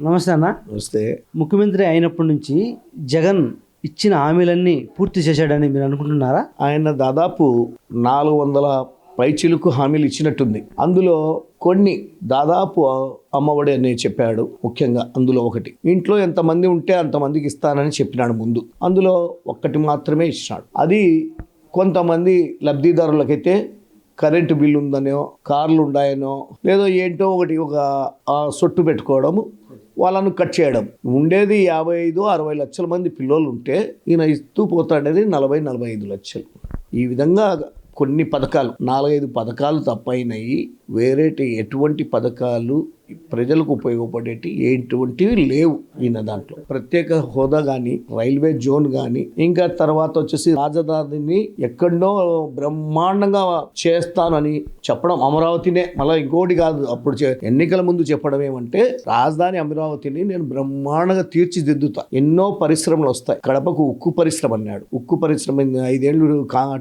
నమస్తే అన్న. నమస్తే. ముఖ్యమంత్రి అయినప్పటి నుంచి జగన్ ఇచ్చిన హామీలన్నీ పూర్తి చేశాడని మీరు అనుకుంటున్నారా? ఆయన దాదాపు 400 పైచిలుకు హామీలు ఇచ్చినట్టుంది. అందులో కొన్ని దాదాపు అమ్మఒడి అని చెప్పాడు. ముఖ్యంగా అందులో ఒకటి, ఇంట్లో ఎంతమంది ఉంటే అంతమందికి ఇస్తానని చెప్పినాడు ముందు. అందులో ఒక్కటి మాత్రమే ఇచ్చినాడు. అది కొంతమంది లబ్ధిదారులకైతే కరెంటు బిల్లు ఉందనో, కార్లు ఉన్నాయనో, లేదో ఏంటో ఒకటి ఒక సొట్టు పెట్టుకోవడము, వాళ్ళను కట్ చేయడం. ఉండేది 55-60 లక్షల మంది పిల్లలు ఉంటే ఈయన ఇస్తూ పోతాడేది 40-45 లక్షలు. ఈ విధంగా కొన్ని పథకాలు, 4-5 పథకాలు తప్పైనాయి. వేరేటి ఎటువంటి పథకాలు ప్రజలకు ఉపయోగపడేటి ఎటువంటివి లేవు ఈయన దాంట్లో. ప్రత్యేక హోదా కానీ, రైల్వే జోన్ కానీ, ఇంకా తర్వాత వచ్చేసి రాజధానిని ఎక్కడో బ్రహ్మాండంగా చేస్తానని చెప్పడం, అమరావతినే మళ్ళీ ఇంకోటి కాదు. అప్పుడు ఎన్నికల ముందు చెప్పడం ఏమంటే, రాజధాని అమరావతిని నేను బ్రహ్మాండంగా తీర్చిదిద్దుతా, ఎన్నో పరిశ్రమలు వస్తాయి. కడపకు ఉక్కు పరిశ్రమ అన్నాడు. ఉక్కు పరిశ్రమ 5 ఏళ్ళు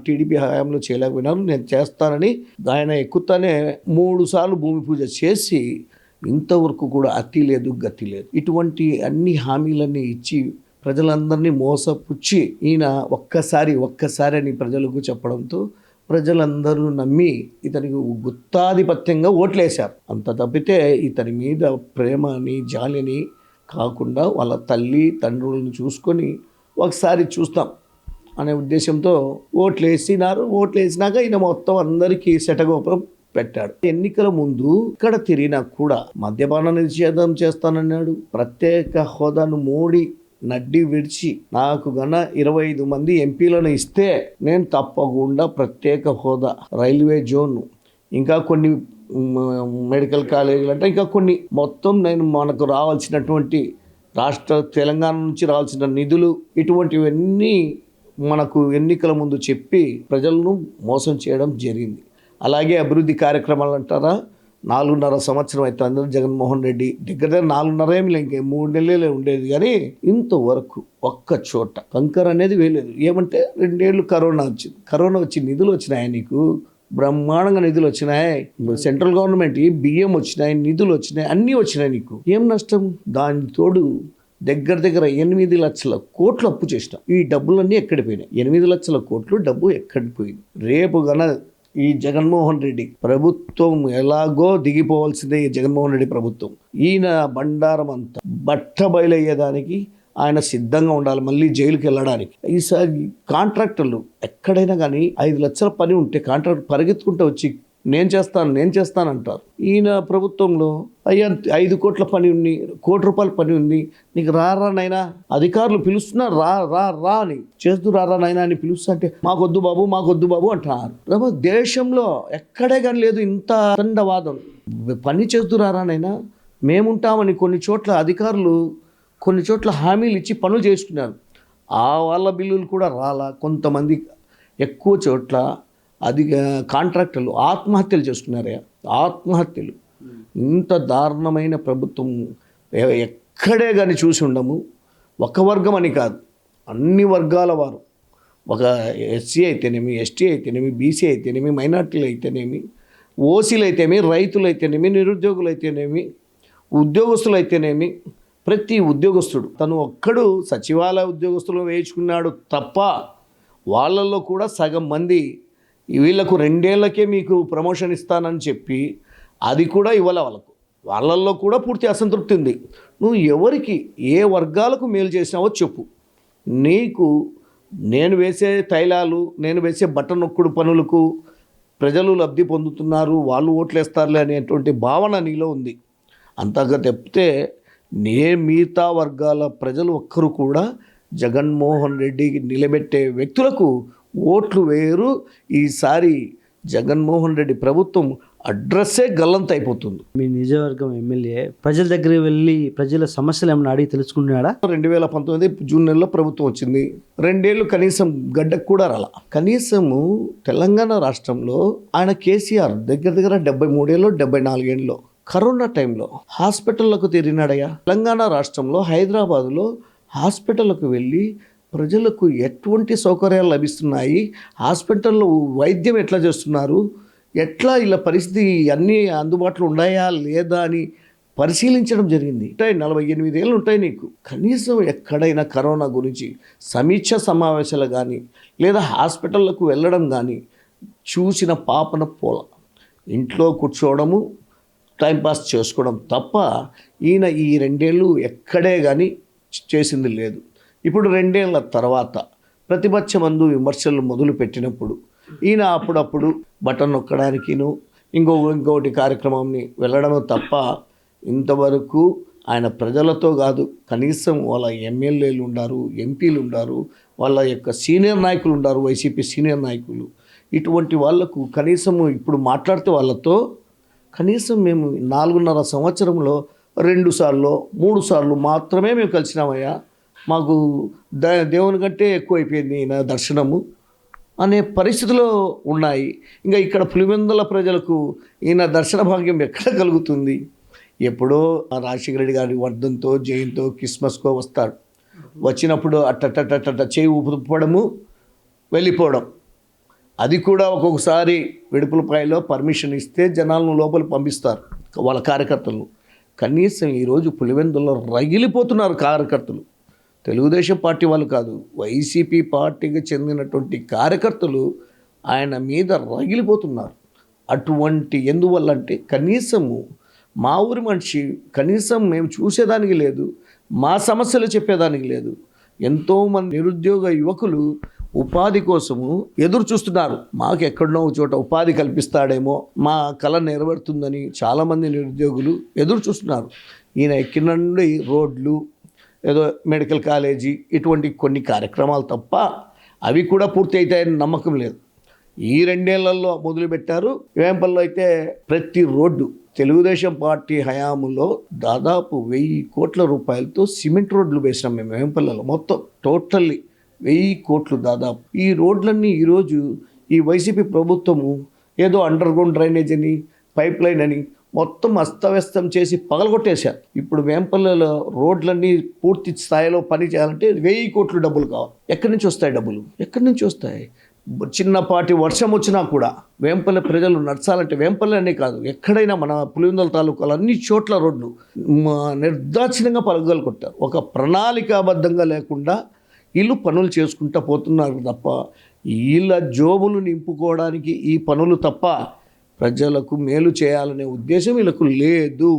టీడీపీ హయాంలో చేయలేకపోయినారు, నేను చేస్తానని ఆయన ఎక్కుతానే 3 సార్లు భూమి పూజ చేసి ఇంతవరకు కూడా అతి లేదు గతి లేదు. ఇటువంటి అన్ని హామీలన్నీ ఇచ్చి ప్రజలందరినీ మోసపుచ్చి ఈయన ఒక్కసారి అని ప్రజలకు చెప్పడంతో ప్రజలందరూ నమ్మి ఇతనికి గుత్తాధిపత్యంగా ఓట్లేశారు. అంత తప్పితే ఇతని మీద ప్రేమని జాలిని కాకుండా వాళ్ళ తల్లి తండ్రులను చూసుకొని ఒకసారి చూస్తాం అనే ఉద్దేశంతో ఓట్లేసినారు. ఓట్లేసినాక ఈయన మొత్తం అందరికీ శటగోపురం పెట్టాడు. ఎన్నికల ముందు ఇక్కడ తిరిగినా కూడా మద్యపాన నిషేధం చేస్తానన్నాడు. ప్రత్యేక హోదాను మోడీ నడ్డి విడిచి నాకు గన 25 మంది ఎంపీలను ఇస్తే నేను తప్పకుండా ప్రత్యేక హోదా, రైల్వే జోన్, ఇంకా కొన్ని మెడికల్ కాలేజీలు అంటే ఇంకా కొన్ని మొత్తం నేను మనకు రావాల్సినటువంటి తెలంగాణ నుంచి రావాల్సిన నిధులు ఇటువంటివన్నీ మనకు ఎన్నికల ముందు చెప్పి ప్రజలను మోసం చేయడం జరిగింది. అలాగే అభివృద్ధి కార్యక్రమాలు అంటారా, 4.5 సంవత్సరం అయితే అందరూ జగన్మోహన్ రెడ్డి దగ్గర 4.5 ఏమి ఇంకే 3 నెలలే ఉండేది. కానీ ఇంతవరకు ఒక్క చోట కంకర్ అనేది వేయలేదు. ఏమంటే 2 ఏళ్ళు కరోనా వచ్చింది. కరోనా వచ్చి నిధులు వచ్చినాయి, నీకు బ్రహ్మాండంగా నిధులు వచ్చినాయి. సెంట్రల్ గవర్నమెంట్ బియ్యం వచ్చినాయి, నిధులు వచ్చినాయి, అన్నీ వచ్చినాయి. నీకు ఏం నష్టం? దాని తోడు దగ్గర 8 లక్షల కోట్లు అప్పు చేసినాం. ఈ డబ్బులన్నీ ఎక్కడి పోయినాయి? 8 లక్షల కోట్లు డబ్బు ఎక్కడి పోయింది? రేపు గన ఈ జగన్మోహన్ రెడ్డి ప్రభుత్వం ఎలాగో దిగిపోవాల్సిందే. ఈ జగన్మోహన్ రెడ్డి ప్రభుత్వం ఈయన బండారం అంతా బట్ట బయలయ్యేదానికి ఆయన సిద్ధంగా ఉండాలి, మళ్ళీ జైలుకి వెళ్ళడానికి. ఈసారి కాంట్రాక్టర్లు ఎక్కడైనా కానీ 5 లక్షల పని ఉంటే కాంట్రాక్టర్ పరిగెత్తుకుంటూ వచ్చి నేను చేస్తాను అంటారు. ఈయన ప్రభుత్వంలో 5 కోట్ల పని ఉంది, 1 కోటి రూపాయల పని ఉంది, నీకు రారా నైనా, అధికారులు పిలుస్తున్నారు రా అని, చేస్తూ రారా నైనా అని పిలుస్తా అంటే మాకొద్దు బాబు అంటారు. దేశంలో ఎక్కడే కానీ లేదు ఇంత దండవాదం. పని చేస్తూ రారా నైనా, మేముంటామని కొన్ని చోట్ల అధికారులు కొన్ని చోట్ల హామీలు ఇచ్చి పనులు చేసుకున్నారు. వాళ్ళ బిల్లులు కూడా రాలా. కొంతమంది ఎక్కువ చోట్ల కాంట్రాక్టర్లు ఆత్మహత్యలు చేసుకున్నారే, ఆత్మహత్యలు. ఇంత దారుణమైన ప్రభుత్వం ఎక్కడే కానీ చూసి ఉండము. ఒక వర్గం అని కాదు, అన్ని వర్గాల వారు, ఒక ఎస్సీ అయితేనేమి, ఎస్టీ అయితేనేమి, బీసీ అయితేనేమి, మైనార్టీలు అయితేనేమి, ఓసీలు అయితేనేమి, రైతులు అయితేనేమి, నిరుద్యోగులు అయితేనేమి, ఉద్యోగస్తులు అయితేనేమి, ప్రతి ఉద్యోగస్తుడు తను ఒక్కడు సచివాలయ ఉద్యోగస్తులు వేయించుకున్నాడు తప్ప వాళ్ళల్లో కూడా సగం మంది వీళ్ళకు 2 ఏళ్లకే మీకు ప్రమోషన్ ఇస్తానని చెప్పి అది కూడా ఇవ్వాల. వాళ్ళల్లో కూడా పూర్తి అసంతృప్తి ఉంది. నువ్వు ఎవరికి ఏ వర్గాలకు మేలు చేసినావో చెప్పు. నీకు నేను వేసే తైలాలు, నేను వేసే బట్ట నొక్కుడు పనులకు ప్రజలు లబ్ధి పొందుతున్నారు, వాళ్ళు ఓట్లేస్తారులే అనేటువంటి భావన నీలో ఉంది. అంతగా తప్పితే మిగతా వర్గాల ప్రజలు ఒక్కరు కూడా జగన్మోహన్ రెడ్డికి నిలబెట్టే వ్యక్తులకు ఓట్లు వేయరు. ఈసారి జగన్మోహన్ రెడ్డి ప్రభుత్వం అడ్రస్సే గల్లంత అయిపోతుంది. మీ నియోజకవర్గం ఎమ్మెల్యే ప్రజల దగ్గరికి వెళ్ళి ప్రజల సమస్యలు ఏమైనా అడిగి తెలుసుకుంటున్నాడా? 2019 జూన్ నెలలో ప్రభుత్వం వచ్చింది. 2 ఏళ్ళు కనీసం గడ్డకు కూడా రాల. కనీసము తెలంగాణ రాష్ట్రంలో ఆయన కేసీఆర్ దగ్గర 73 ఏళ్ళు 74 ఏళ్ళలో కరోనా టైంలో హాస్పిటళ్లకు తిరిగినాడయ్యా. తెలంగాణ రాష్ట్రంలో హైదరాబాదులో హాస్పిటల్కు వెళ్ళి ప్రజలకు ఎటువంటి సౌకర్యాలు లభిస్తున్నాయి, హాస్పిటల్లో వైద్యం ఎట్లా చేస్తున్నారు, ఎట్లా ఇలా పరిస్థితి అన్నీ అందుబాటులో ఉన్నాయా లేదా అని పరిశీలించడం జరిగింది. ఉంటాయి 48 ఏళ్ళు ఉంటాయి నీకు, కనీసం ఎక్కడైనా కరోనా గురించి సమీక్ష సమావేశాలు కానీ లేదా హాస్పిటళ్లకు వెళ్ళడం కానీ చూసిన పాపన పోల. ఇంట్లో కూర్చోవడము, టైంపాస్ చేసుకోవడం తప్ప ఈయన ఈ 2 ఏళ్ళు ఎక్కడే కానీ చేసింది లేదు. ఇప్పుడు 2 ఏళ్ల తర్వాత ప్రతిపక్ష మందు విమర్శలు మొదలు పెట్టినప్పుడు ఈయన అప్పుడప్పుడు బటన్ నొక్కడానికిను ఇంకోటి కార్యక్రమంని వెళ్ళడము తప్ప ఇంతవరకు ఆయన ప్రజలతో కాదు, కనీసం వాళ్ళ ఎమ్మెల్యేలు ఉన్నారు, ఎంపీలు ఉన్నారు, వాళ్ళ యొక్క సీనియర్ నాయకులు ఉన్నారు, వైసీపీ సీనియర్ నాయకులు, ఇటువంటి వాళ్లకు కనీసము ఇప్పుడు మాట్లాడితే వాళ్ళతో కనీసం మేము 4.5 సంవత్సరంలో 2 సార్లు 3 సార్లు మాత్రమే మేము కలిసినామయ్యా, మాకు దేవుని కంటే ఎక్కువైపోయింది ఈయన దర్శనము అనే పరిస్థితిలో ఉన్నాయి. ఇంకా ఇక్కడ పులివెందుల ప్రజలకు ఈయన దర్శన భాగ్యం ఎక్కడ కలుగుతుంది? ఎప్పుడో రాజశేఖర రెడ్డి గారి వర్ధంతో జయంతో క్రిస్మస్కో వస్తాడు. వచ్చినప్పుడు అట్ట చేయి ఊపడము వెళ్ళిపోవడం. అది కూడా ఒక్కొక్కసారి వెడుపులపాయలో పర్మిషన్ ఇస్తే జనాలను లోపల పంపిస్తారు వాళ్ళ కార్యకర్తలను. కనీసం ఈరోజు పులివెందుల్లో రగిలిపోతున్నారు కార్యకర్తలు. తెలుగుదేశం పార్టీ వాళ్ళు కాదు, వైసీపీ పార్టీకి చెందినటువంటి కార్యకర్తలు ఆయన మీద రగిలిపోతున్నారు. అటువంటి ఎందువల్ల అంటే కనీసము మా ఊరి మనిషి కనీసం మేము చూసేదానికి లేదు, మా సమస్యలు చెప్పేదానికి లేదు. ఎంతోమంది నిరుద్యోగ యువకులు ఉపాధి కోసము ఎదురు చూస్తున్నారు. మాకు ఎక్కడనో ఒక చోట ఉపాధి కల్పిస్తాడేమో, మా కళ నెరవేరుతుందని చాలామంది నిరుద్యోగులు ఎదురు చూస్తున్నారు. ఈయన ఎక్కిన నుండి రోడ్లు, ఏదో మెడికల్ కాలేజీ, ఇటువంటి కొన్ని కార్యక్రమాలు తప్ప అవి కూడా పూర్తి అవుతాయని నమ్మకం లేదు. ఈ 2 ఏళ్లలో మొదలుపెట్టారు. వేంపల్లో అయితే ప్రతి రోడ్డు తెలుగుదేశం పార్టీ హయాములో దాదాపు 1000 కోట్ల రూపాయలతో సిమెంట్ రోడ్లు వేసినాం మేము వేంపల్లలో. మొత్తం టోటల్లీ 1000 కోట్లు దాదాపు. ఈ రోడ్లన్నీ ఈరోజు ఈ వైసీపీ ప్రభుత్వము ఏదో అండర్ గ్రౌండ్ డ్రైనేజ్ అని, పైప్ లైన్ అని మొత్తం అస్తవ్యస్తం చేసి పగలగొట్టేశారు. ఇప్పుడు వేంపల్లలో రోడ్లన్నీ పూర్తి స్థాయిలో పని చేయాలంటే 1000 కోట్లు డబ్బులు కావాలి. ఎక్కడి నుంచి వస్తాయి డబ్బులు? ఎక్కడి నుంచి వస్తాయి? చిన్నపాటి వర్షం వచ్చినా కూడా వేంపల్లె ప్రజలు నడచాలంటే, వేంపల్లె అనే కాదు ఎక్కడైనా మన పులివెందుల తాలూకాలు అన్ని చోట్ల రోడ్లు నిర్దాక్షిణ్యంగా పగలగొట్టారు. ఒక ప్రణాళికాబద్ధంగా లేకుండా వీళ్ళు పనులు చేసుకుంటూ పోతున్నారు తప్ప వీళ్ళ జోబులు నింపుకోవడానికి ఈ పనులు తప్ప ప్రజలకు మేలు చేయాలనే ఉద్దేశం వీళ్ళకు లేదు.